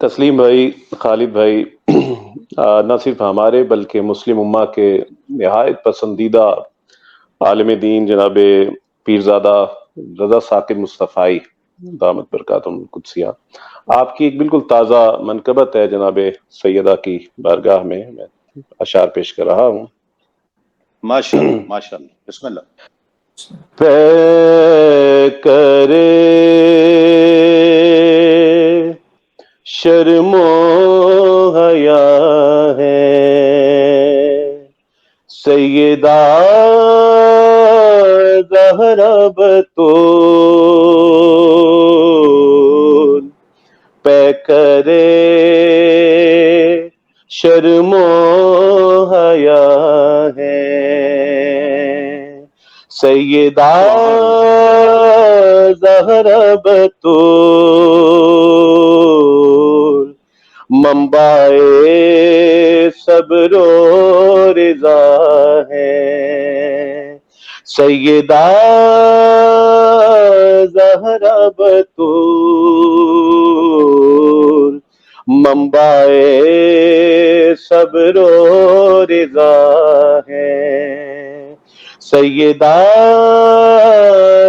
تسلیم بھائی، خالد بھائی نہ صرف ہمارے بلکہ مسلم امہ کے نہایت پسندیدہ عالم دین جناب پیرزادہ رضا ثاقب مصطفائی دامت برکاتہم القدسیہ، آپ کی ایک بالکل تازہ منقبت ہے جناب سیدہ کی بارگاہ میں اشعار پیش کر رہا ہوں۔ ماشاءاللہ ماشاءاللہ، بسم اللہ۔ پے کرے شرم و حیا ہے سیدہ زہرا بطول، پے کرے شرم و حیا ہے سیدہ زہرا بطول، منبع صبر و رضا ہے سیدہ زہرا بطول، منبع صبر و رضا ہے سیدہ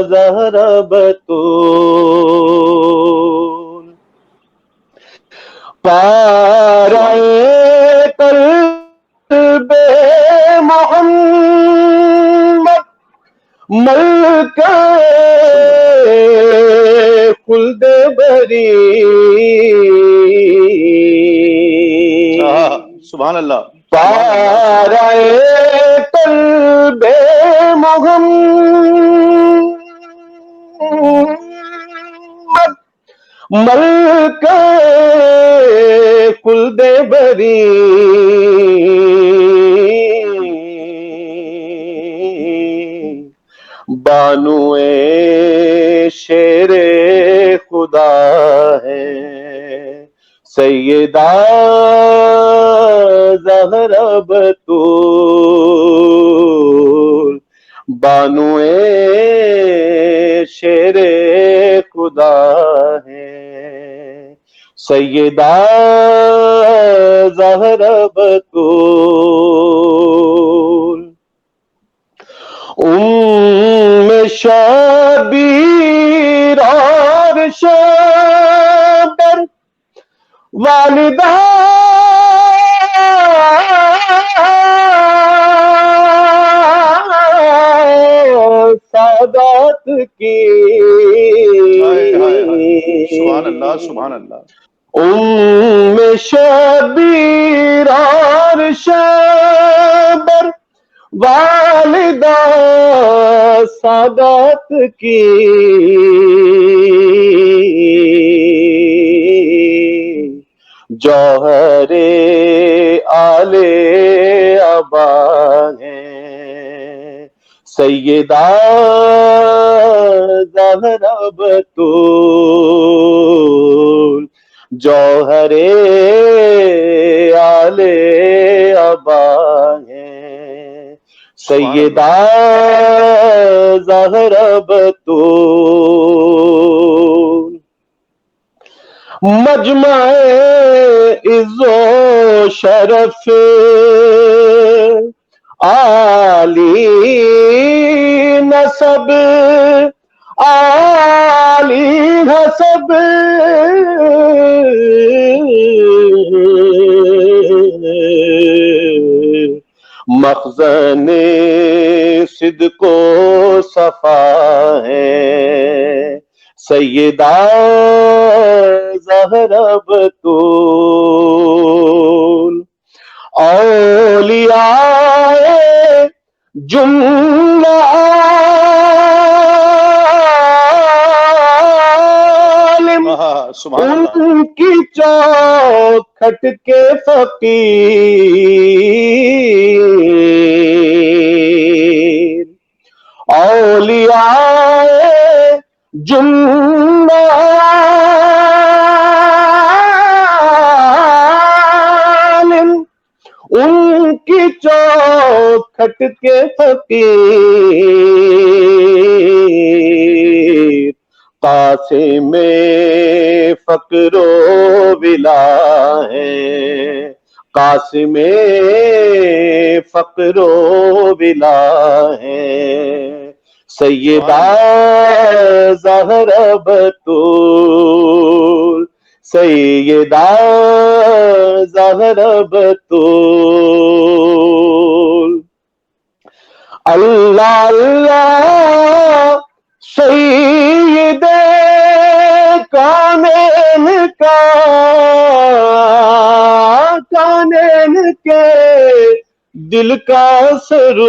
زہرا بطول، پارے قلب محمد ملکہ خلد بری، سبحان اللہ، پارے قلب محمد ملکہ خلد بری، بانوئے شیر خدا ہے سیدہ زہرا بطول، بانوئے شیر خدا ہے سیدہ زہرا بطول، شبیر اور شبر والدہ سادات کی، سبحان اللہ سبحان اللہ، شبیر اور شبر والدہ سادات کی، جوہر آل ابا ہیں سیدہ زہرا بطول، جوہر آل ابا ہیں سیدہ زہرا بطول، مجمع عز و شرف عالی نسب عالی حسب مخزن صدق و صفا ہے سیدہ زہرا بطول، اولیاء جملہ عالم ان کی چوکھٹ کے فقیر، اولیاء جملہ عالم ان کی چوکھٹ کے فقیر، قاسم فقر و ولا ہے، قاسم فقر و ولا ہے، سیدہ زہرا بطول، سیدہ زہرا بطول، اللہ اللہ سید کونین کا، کونین کے دل کا سرور،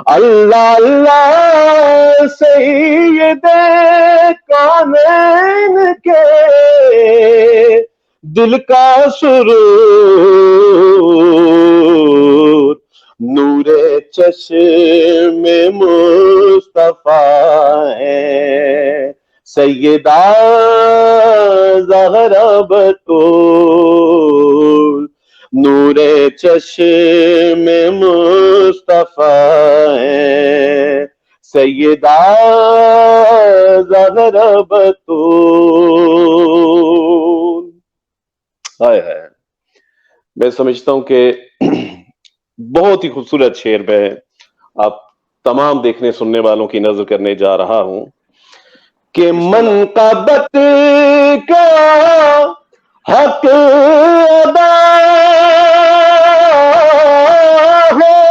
اللہ اللہ سید کونین کے دل کا سرور، نور چشم مصطفیٰ ہے، سیدہ زہرا بطول، نور چشم مصطفیٰ ہے، سیدہ زہرا بطول۔ ہائے ہائے، میں سمجھتا ہوں کہ بہت ہی خوبصورت شعر میں آپ تمام دیکھنے سننے والوں کی نظر کرنے جا رہا ہوں کہ منقبت کا حق ادا ہے،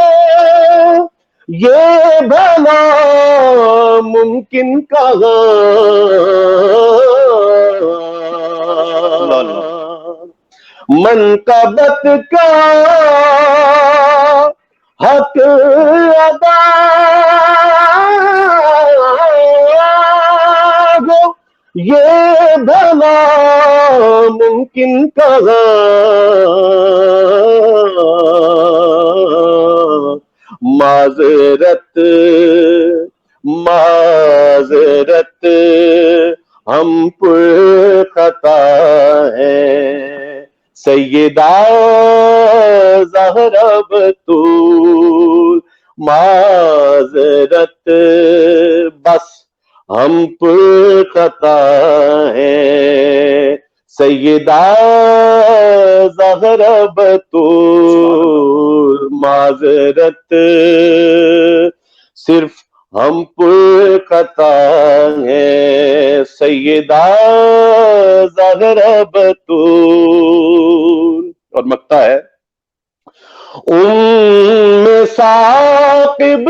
یہ بھلا ممکن کہاں، منقبت کا حق ادا ہو، یہ بھلا ممکن کہاں، معذرت معذرت ہم پر خطا ہیں، سیدہ زہرا بطول، معذرت بس ہم پر خطا ہیں، سیدہ زہرا بطول، معذرت صرف ہم پر خطا ہیں، سیدہ زہرا بطول۔ اور مقطع ہے، ثاقب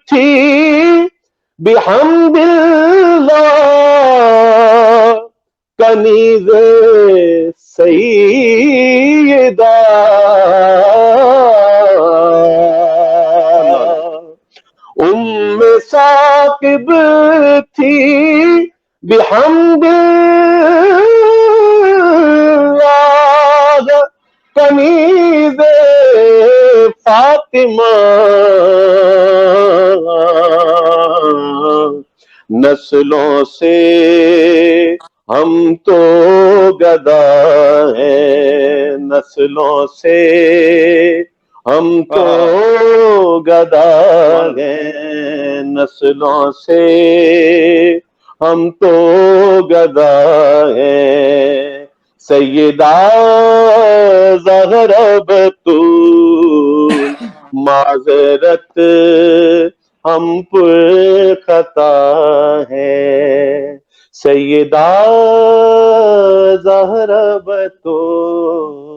تھی بحمد اللہ کنیز سیدہ، ثاقب تھی بحمد اللہ کنیز فاطمہ، نسلوں سے ہم تو گدا ہیں، نسلوں سے ہم تو گدا ہیں، نسلوں سے ہم تو گدا ہیں، سیدہ زہرا بطول، معذرت ہم پر خطا ہے، سیدہ زہرا بطول۔